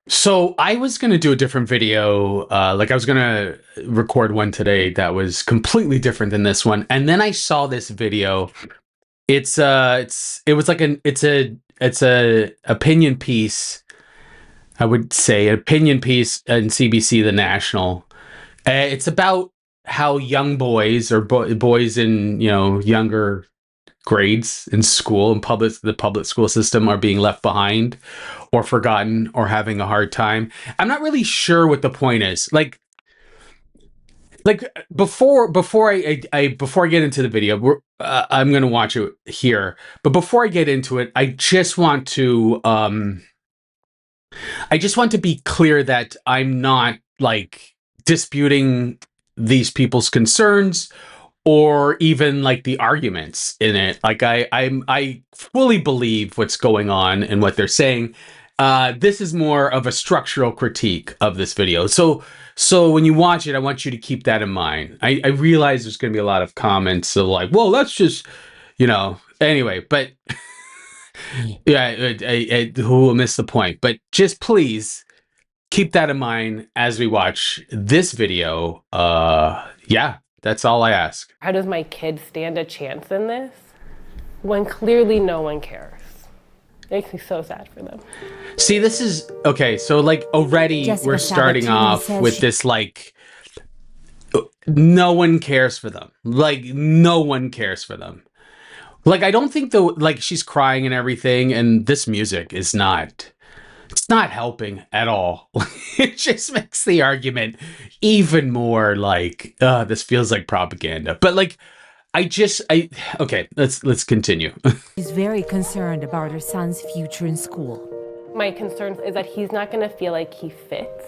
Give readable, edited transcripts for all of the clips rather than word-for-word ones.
So I was gonna do a different video, like I was gonna record one today that was completely different than this one, and then I saw this video. It was like it's a opinion piece. I would say an opinion piece in CBC, the National. It's about how young boys or boys in younger grades in school and the public school system are being left behind or forgotten or having a hard time. I'm not really sure what the point is. Like before I get into the video, I'm gonna watch it here. But before I get into it, I just want to be clear that I'm not like disputing these people's concerns or even like the arguments in it. Like I fully believe what's going on and what they're saying. This is more of a structural critique of this video. So when you watch it, I want you to keep that in mind. I realize there's going to be a lot of comments of like, well, that's just, anyway, but yeah, who will miss the point? But just please keep that in mind as we watch this video. Yeah, that's all I ask. How does my kid stand a chance in this when clearly no one cares? It makes me so sad for them. See, this is okay. So like already Jessica we're starting Sabatini off says with this like no one cares for them. Like no one cares for them. Like I don't think though, like she's crying and everything, and this music is not. It's not helping at all. It just makes the argument even more like this feels like propaganda. But like okay, let's continue. She's very concerned about her son's future in school. My concern is that he's not going to feel like he fits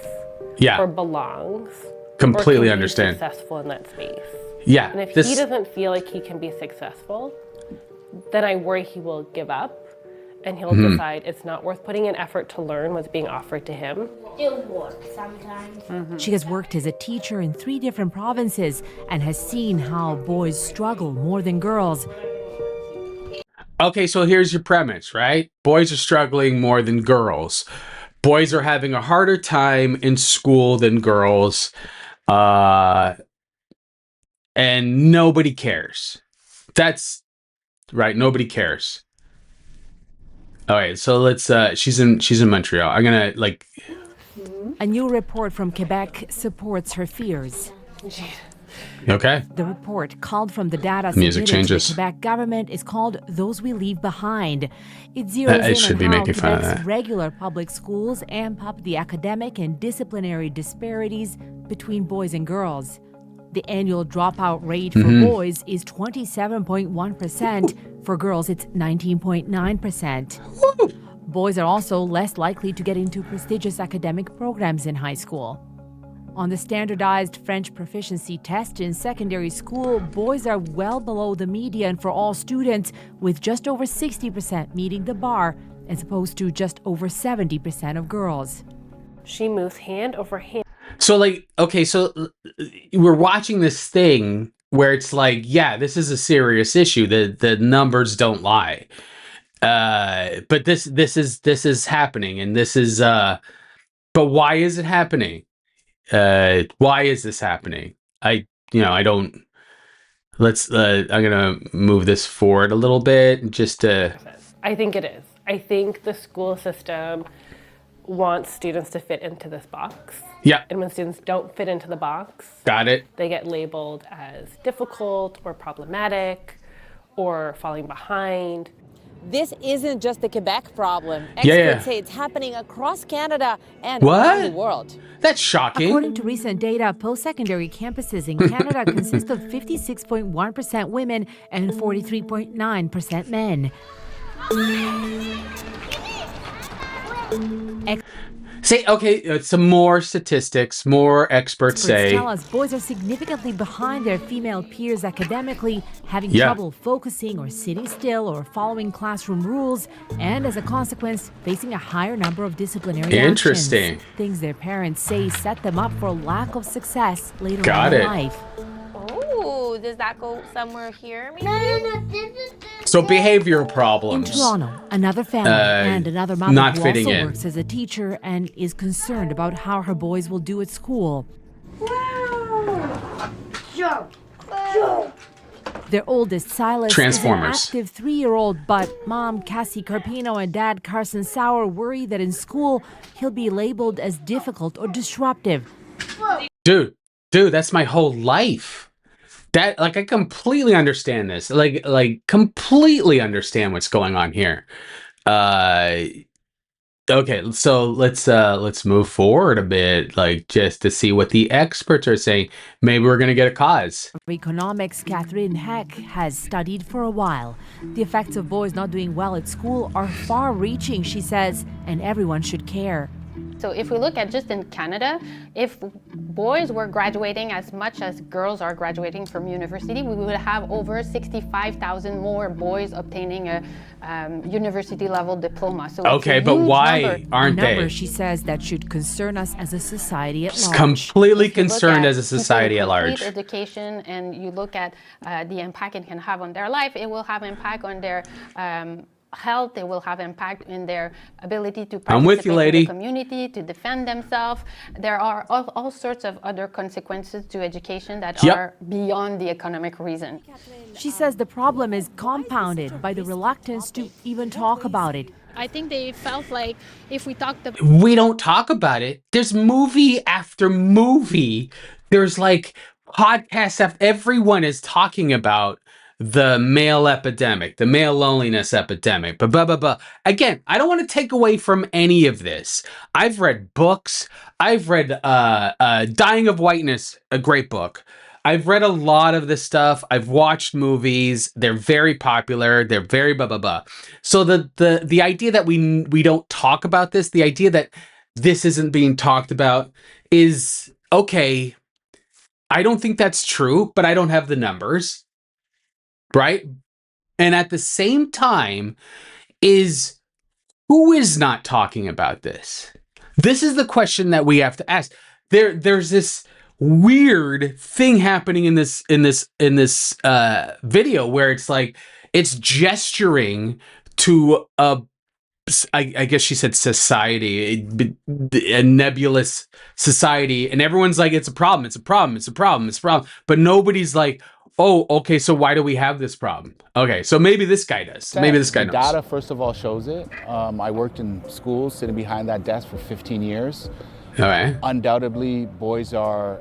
Yeah. or belongs. Completely or can understand. Be successful in that space. Yeah. And if he doesn't feel like he can be successful, then I worry he will give up and he'll decide it's not worth putting in effort to learn what's being offered to him. It works sometimes. She has worked as a teacher in 3 different provinces and has seen how boys struggle more than girls. Okay, so here's your premise, right? Boys are struggling more than girls. Boys are having a harder time in school than girls. And nobody cares. That's right, nobody cares. All right, so let's she's in Montreal. I'm going to like A new report from Quebec supports her fears. okay. The report, called from the data Music submitted changes. to the Quebec government, is called Those We Leave Behind. It zeroes It in should on be how making fun of Quebec's that. regular public schools amp up the academic and disciplinary disparities between boys and girls. The annual dropout rate for boys is 27.1%. For girls, it's 19.9%. Boys are also less likely to get into prestigious academic programs in high school. On the standardized French proficiency test in secondary school, boys are well below the median for all students, with just over 60% meeting the bar, as opposed to just over 70% of girls. She moves hand over hand. So like okay, so we're watching this thing where it's like, yeah, this is a serious issue. The numbers don't lie. But this is happening, and this is but why is it happening? Why is this happening? I don't. Let's I'm gonna move this forward a little bit just to. I think it is. I think the school system wants students to fit into this box. Yeah, And when students don't fit into the box, got it. they get labeled as difficult or problematic or falling behind. This isn't just a Quebec problem. Yeah, Experts yeah. say it's happening across Canada and What? around the world. That's shocking. According to recent data, post-secondary campuses in Canada consist of 56.1% women and 43.9% men. Say okay. Some more statistics. More experts say. Tell us boys are significantly behind their female peers academically, having Yeah. trouble focusing or sitting still or following classroom rules, and as a consequence, facing a higher number of disciplinary Interesting. actions. Things their parents say set them up for lack of success later Got on in it. life. Oh, does that go somewhere here? Maybe? No, this is So behavioral In problems. Toronto, another family and another mother not who fitting also in. works as a teacher and is concerned about how her boys will do at school. Jump. Jump. Their oldest, Silas, is an Transformers. active 3-year-old, but mom, Cassie Carpino, and dad, Carson Sauer, worry that in school he'll be labeled as difficult or disruptive. Dude, that's my whole life. That, like, I completely understand this. Like completely understand what's going on here. Okay, so let's move forward a bit, like, just to see what the experts are saying. Maybe we're gonna get a cause. Economics Catherine Heck has studied for a while. The effects of boys not doing well at school are far-reaching, she says, and everyone should care. So if we look at just in Canada, if boys were graduating as much as girls are graduating from university, we would have over 65,000 more boys obtaining a university level diploma. So Okay, it's a but huge why number. aren't A number, they? she says, that should concern us as a society at large. Completely If you look concerned at as a people who society at complete large. education, and you look at the impact it can have on their life, it will have impact on their health. It will have impact in their ability to I'm with you, participate in lady. the community, to defend themselves. There are all sorts of other consequences to education that Yep. are beyond the economic reason. She says the problem is compounded by the reluctance to even talk about it. I think they felt like if we talked about We don't talk about it. There's movie after movie. There's like podcasts after everyone is talking about the male epidemic, the male loneliness epidemic, blah, blah, blah, blah. Again, I don't want to take away from any of this. I've read books. I've read Dying of Whiteness, a great book. I've read a lot of this stuff. I've watched movies. They're very popular. They're very blah blah blah. So the idea that we don't talk about this, the idea that this isn't being talked about is okay. I don't think that's true, but I don't have the numbers, right? And at the same time, who is not talking about this? This is the question that we have to ask. There's this weird thing happening in this video where it's like it's gesturing to I guess she said society, a nebulous society, and everyone's like, it's a problem, it's a problem, it's a problem, it's a problem, but nobody's like, oh, okay, so why do we have this problem? Okay, so maybe this guy does. Maybe this guy The knows. data, first of all, shows it. I worked in schools, sitting behind that desk for 15 years. All right. Undoubtedly, boys are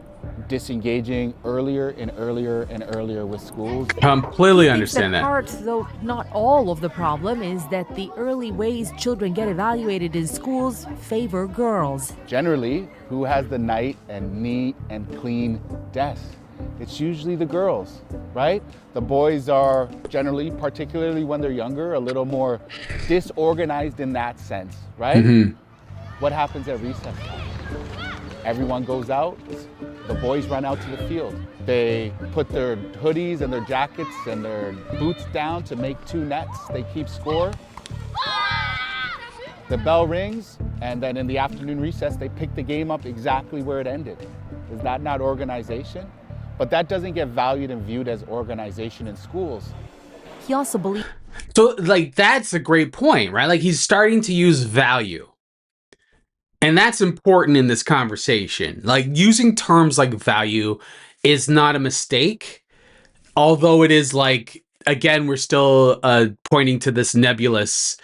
disengaging earlier and earlier and earlier with schools. Completely Thinks understand that. part, though not all of the problem, is that the early ways children get evaluated in schools favor girls. Generally, who has the nice and neat and clean desk? It's usually the girls, right? The boys are generally, particularly when they're younger, a little more disorganized in that sense, right? What happens at recess time? Everyone goes out, the boys run out to the field. They put their hoodies and their jackets and their boots down to make 2 nets. They keep score. The bell rings, and then in the afternoon recess, they pick the game up exactly where it ended. Is that not organization? But that doesn't get valued and viewed as organization in schools. He also believes So, like, that's a great point, right? Like, he's starting to use value. And that's important in this conversation. Like, using terms like value is not a mistake. Although it is like, again, we're still pointing to this nebulous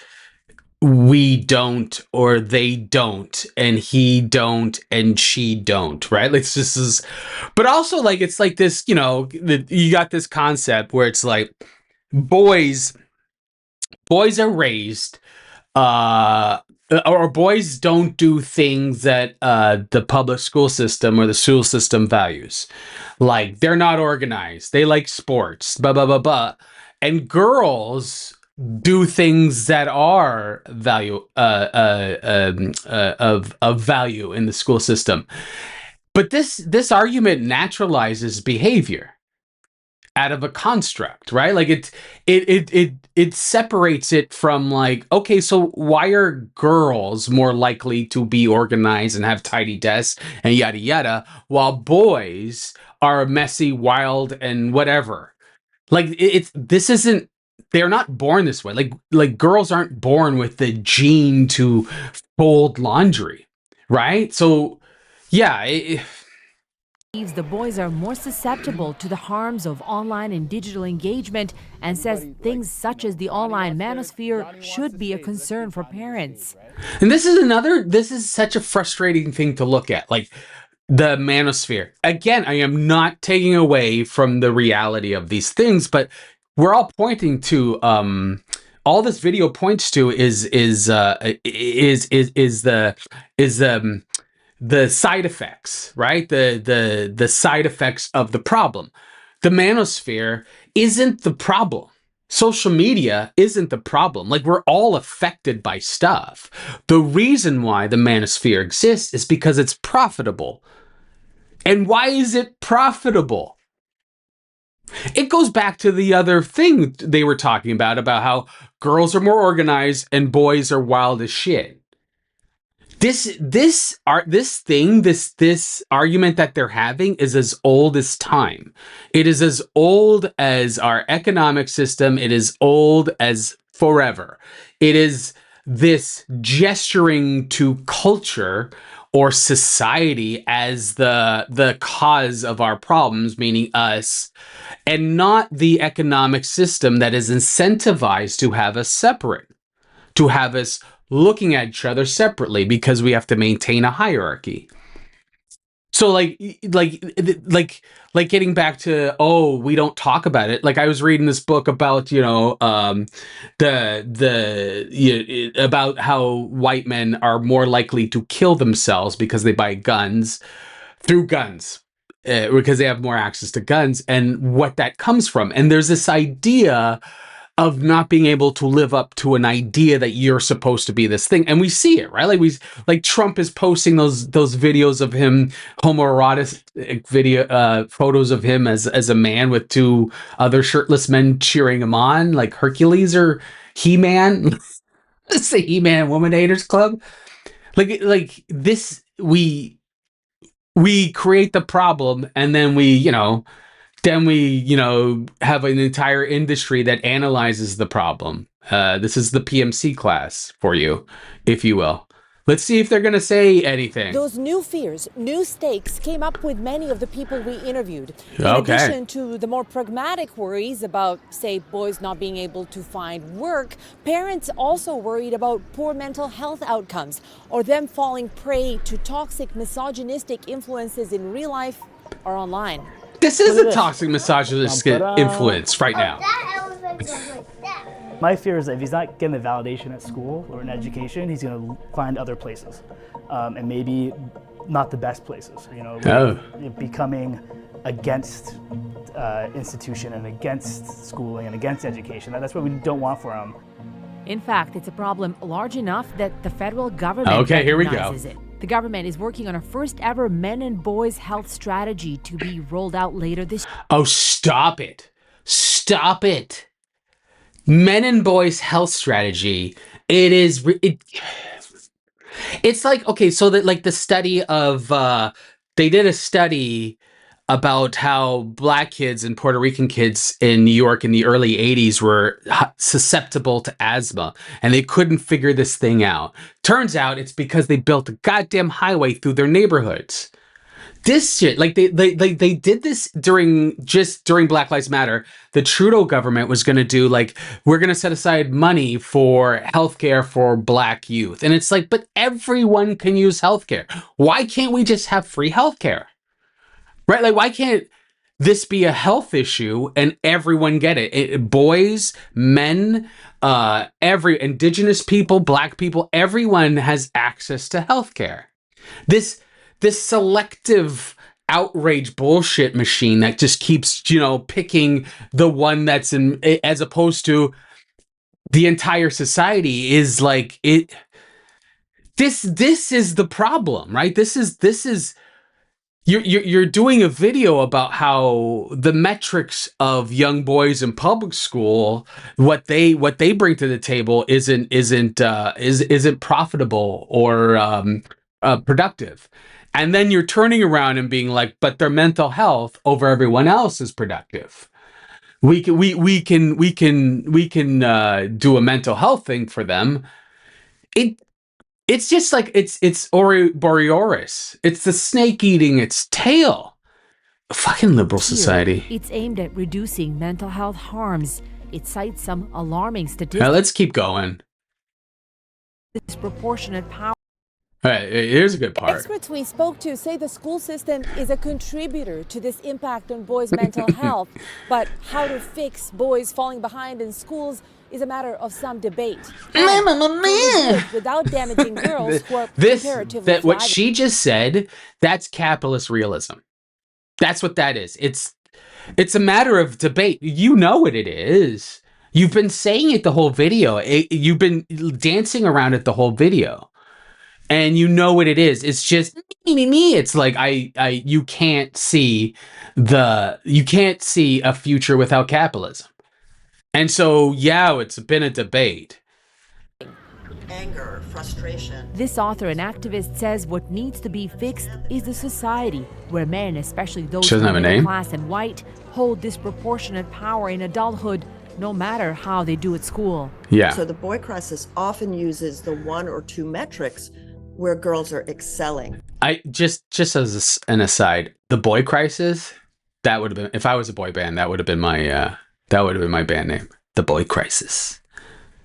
we don't, or they don't, and he don't, and she don't, right? Like, this is, but also, like, it's like this, you know, you got this concept where it's like boys are raised, or boys don't do things that the public school system or the school system values. Like, they're not organized, they like sports, blah blah blah blah, and girls do things that are value of value in the school system. But this argument naturalizes behavior out of a construct, right? Like, it separates it from, like, okay, so why are girls more likely to be organized and have tidy desks and yada yada, while boys are messy, wild, and whatever? Like, this isn't they're not born this way. Like girls aren't born with the gene to fold laundry, right? So yeah, Believes the boys are more susceptible to the harms of online and digital engagement and says things such as the online manosphere should be a concern for parents. and this is such a frustrating thing to look at. Like the manosphere. Again, I am not taking away from the reality of these things, but we're all pointing to all this video points to is the side effects, right? The side effects of the problem. The manosphere isn't the problem. Social media isn't the problem. Like, we're all affected by stuff. The reason why the manosphere exists is because it's profitable. And why is it profitable? It goes back to the other thing they were talking about how girls are more organized and boys are wild as shit. This argument that they're having is as old as time. It is as old as our economic system. It is old as forever. It is this gesturing to culture or society as the cause of our problems, meaning us, and not the economic system that is incentivized to have us separate, to have us looking at each other separately because we have to maintain a hierarchy. So like getting back to, oh, we don't talk about it. Like, I was reading this book about, about how white men are more likely to kill themselves because they buy guns through guns. Because they have more access to guns, and what that comes from. And there's this idea of not being able to live up to an idea that you're supposed to be this thing. And we see it, right? Like Trump is posting those videos of him, homoerotic video, photos of him as a man with two other shirtless men cheering him on, like Hercules or He-Man. Let's say He-Man Womanators Club. Like this, we create the problem, and then we have an entire industry that analyzes the problem. This is the PMC class for you, if you will. Let's see if they're going to say anything. Those new fears, new stakes came up with many of the people we interviewed. In Okay. addition to the more pragmatic worries about, say, boys not being able to find work, parents also worried about poor mental health outcomes or them falling prey to toxic misogynistic influences in real life or online. This is a toxic misogynist influence right now. That elephant goes like that. My fear is that if he's not getting the validation at school or in education, he's going to find other places, and maybe not the best places. Becoming against institution and against schooling and against education. That's what we don't want for him. In fact, it's a problem large enough that the federal government recognizes it. The government is working on a first ever men and boys health strategy to be rolled out later this year. Oh, stop it. Stop it. Men and boys health strategy. It's like, okay, so that, like, the study of, they did a study about how black kids and Puerto Rican kids in New York in the early 80s were susceptible to asthma, and they couldn't figure this thing out. Turns out it's because they built a goddamn highway through their neighborhoods. This shit, like they did this during Black Lives Matter. The Trudeau government was going to do, like, we're going to set aside money for healthcare for black youth. And it's like, but everyone can use healthcare. Why can't we just have free healthcare? Right? Like, why can't this be a health issue and everyone get it? Boys, men, every indigenous people, black people, everyone has access to healthcare. This selective outrage bullshit machine that just keeps, picking the one that's in, as opposed to the entire society, is like it. This is the problem, right? This is. You're doing a video about how the metrics of young boys in public school, what they bring to the table isn't profitable or productive, and then you're turning around and being like, but their mental health over everyone else is productive. we can do a mental health thing for them. It's just like it's Ouroboros. It's the snake eating its tail. Fucking liberal society. It's aimed at reducing mental health harms. It cites some alarming Now statistics. let's keep going. Disproportionate power. All right, here's a good part. Experts we spoke to say the school system is a contributor to this impact on boys' mental health. But how to fix boys falling behind in schools is a matter of some debate. Without damaging girls who are comparatively What thriving. she just said, that's capitalist realism. That's what that is. It's a matter of debate. You know what it is. You've been saying it the whole video. You've been dancing around it the whole video. And you know what it is. It's just me. It's like you can't see a future without capitalism. And so yeah, it's been a debate. Anger, frustration. This author and activist says what needs to be fixed is the society where men, especially those She doesn't have a middle name? class and white, hold disproportionate power in adulthood, no matter how they do at school. Yeah. So the boy crisis often uses the one or two metrics where girls are excelling. I just as an aside, the boy crisis, that would have been, if I was a boy band, that would have been my band name, the Boy Crisis.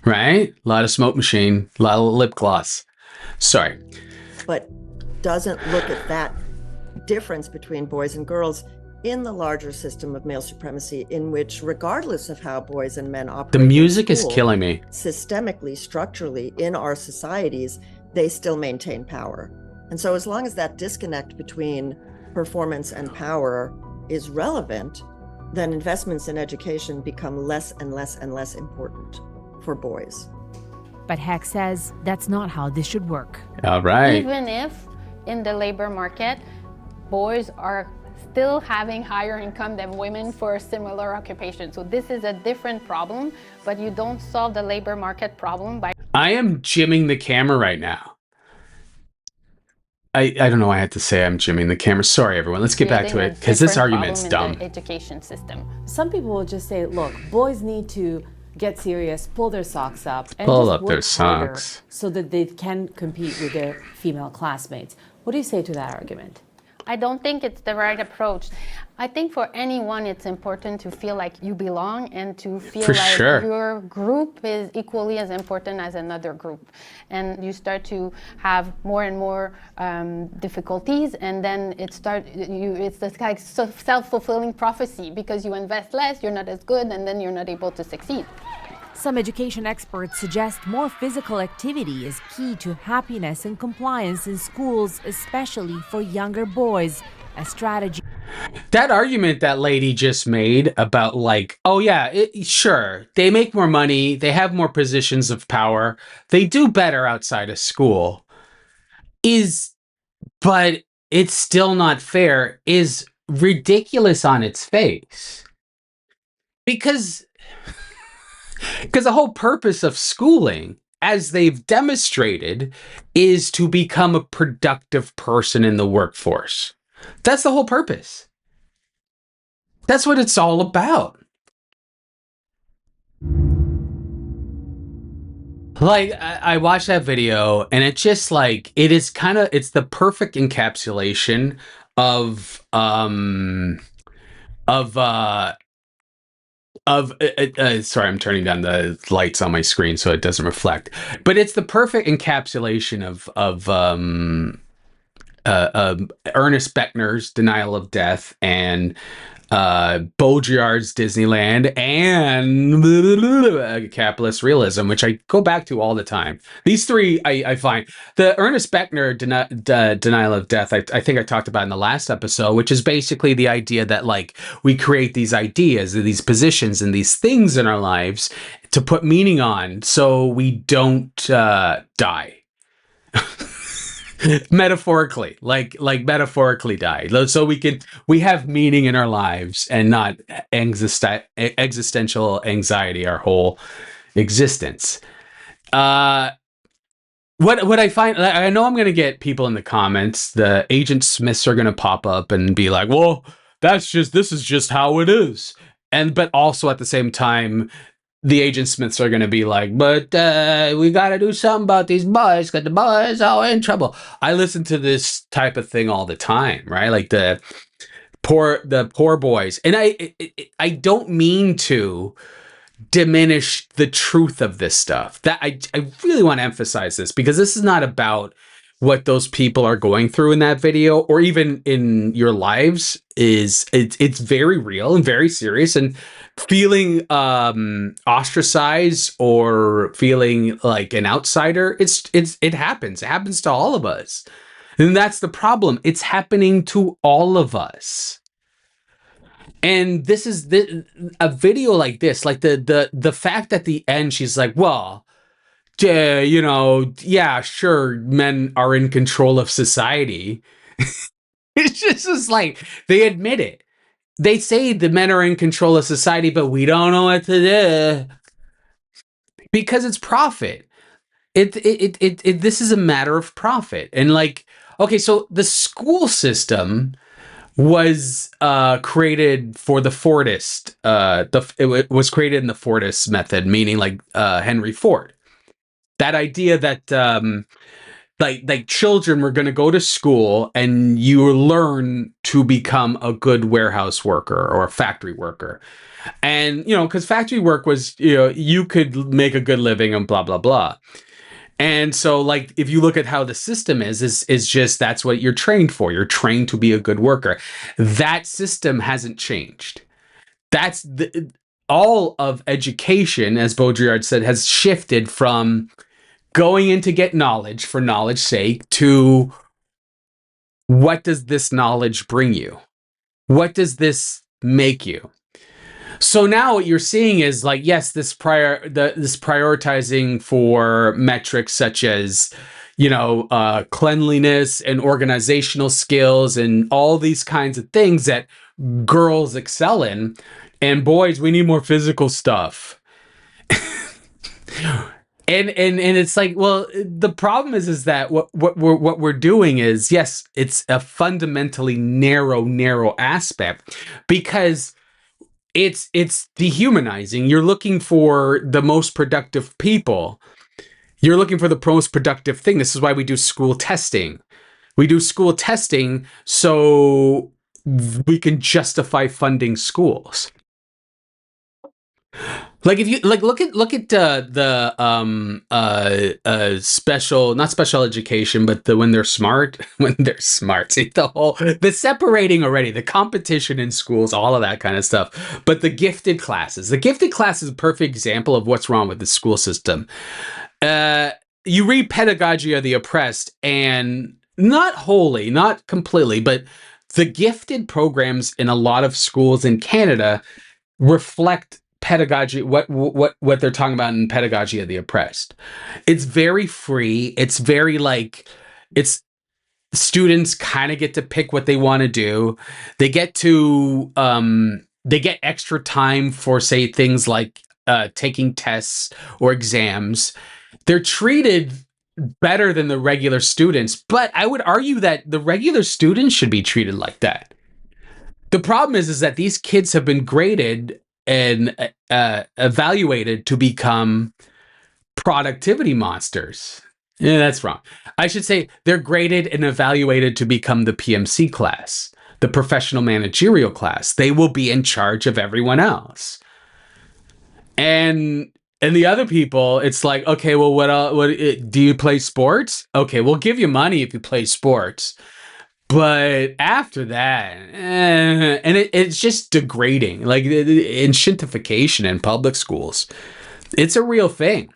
Right? A lot of smoke machine, a lot of lip gloss. Sorry. But doesn't look at that difference between boys and girls in the larger system of male supremacy, in which, regardless of how boys and men operate, The music in is school, killing me. Systemically, structurally, in our societies, they still maintain power. And so as long as that disconnect between performance and power is relevant, then investments in education become less and less and less important for boys. But Heck says that's not how this should work. All right. Even if in the labor market, boys are still having higher income than women for a similar occupation. So this is a different problem, but you don't solve the labor market problem by... I am jimming the camera right now. I don't know why I had to say I'm jimming the camera. Sorry, everyone. Let's get back to creating it a because this different argument's problem in dumb. the education system. Some people will just say, look, boys need to get serious, pull their socks up, and Pull just up their work harder socks. so that they can compete with their female classmates. What do you say to that argument? I don't think it's the right approach. I think for anyone, it's important to feel like you belong and to feel For like sure. your group is equally as important as another group. And you start to have more and more difficulties, and then it's this like self-fulfilling prophecy, because you invest less, you're not as good, and then you're not able to succeed. Some education experts suggest more physical activity is key to happiness and compliance in schools, especially for younger boys. A strategy. That argument that lady just made about like, oh yeah, sure, they make more money, they have more positions of power, they do better outside of school, but it's still not fair, is ridiculous on its face. Because the whole purpose of schooling, as they've demonstrated, is to become a productive person in the workforce. That's the whole purpose. That's what it's all about. Like, I watched that video, and it's just like, it's the perfect encapsulation of sorry, I'm turning down the lights on my screen so it doesn't reflect, but it's the perfect encapsulation of Ernest Beckner's Denial of Death and Baudrillard's Disneyland and capitalist realism, which I go back to all the time. These three I find. The Ernest Beckner Denial of Death, I think I talked about in the last episode, which is basically the idea that like we create these ideas, these positions, and these things in our lives to put meaning on so we don't die. Metaphorically, like metaphorically die, so we have meaning in our lives and not existential anxiety our whole existence. What I find, I know I'm going to get people in the comments, the Agent Smiths are going to pop up and be like, well, this is just how it is. but also at the same time, the Agent Smiths are going to be like, but we got to do something about these boys because the boys are in trouble. I listen to this type of thing all the time, right? Like the poor boys, and I don't mean to diminish the truth of this stuff. That I really want to emphasize this, because this is not about what those people are going through in that video or even in your lives. It's very real and very serious, and feeling ostracized or feeling like an outsider, it happens to all of us. And that's the problem. It's happening to all of us. And this is a video like this, like the fact at the end, she's like, well, yeah, sure, men are in control of society. It's just like, they admit it. They say the men are in control of society, but we don't know what to do because it's profit. This is a matter of profit. And like, okay, so the school system was created for the Fordist. It was created in the Fordist method, meaning like Henry Ford. That idea that like children were going to go to school and you learn to become a good warehouse worker or a factory worker. And, because factory work was, you could make a good living and blah, blah, blah. And so, like, if you look at how the system is just, that's what you're trained for. You're trained to be a good worker. That system hasn't changed. That's all of education, as Baudrillard said, has shifted from going in to get knowledge for knowledge's sake to what does this knowledge bring you? What does this make you? So now what you're seeing is like, yes, this prioritizing for metrics such as, cleanliness and organizational skills and all these kinds of things that girls excel in, and boys, we need more physical stuff. And it's like, well, the problem is that what we're doing is, yes, it's a fundamentally narrow aspect, because it's dehumanizing. You're looking for the most productive people. You're looking for the most productive thing. This is why we do school testing. We do school testing so we can justify funding schools. Like, if you look at the special, not special education, but when they're smart, see, the separating already, the competition in schools, all of that kind of stuff. But the gifted classes is a perfect example of what's wrong with the school system. You read Pedagogy of the Oppressed, and not wholly, not completely, but the gifted programs in a lot of schools in Canada reflect pedagogy, what they're talking about in Pedagogy of the Oppressed. It's very free. It's very it's students kind of get to pick what they want to do. They get to they get extra time for, say, things like taking tests or exams. They're treated better than the regular students, but I would argue that the regular students should be treated like that. The problem is that these kids have been graded and evaluated to become productivity monsters. Yeah, that's wrong. I should say they're graded and evaluated to become the PMC class, the professional managerial class. They will be in charge of everyone else. And the other people, it's like, okay, well, what do you play sports? Okay, we'll give you money if you play sports. But after that, and it's just degrading, like in shintification in public schools. It's a real thing.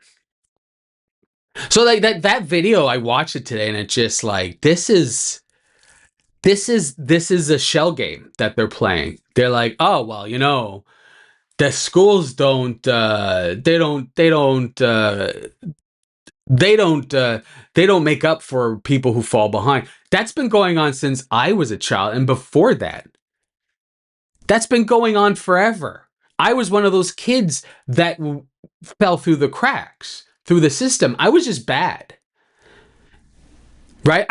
So like that video, I watched it today, and it's just like, this is a shell game that they're playing. They're like, oh, well, the schools don't make up for people who fall behind. That's been going on since I was a child, and before that. That's been going on forever. I was one of those kids that fell through the cracks, through the system. I was just bad. Right?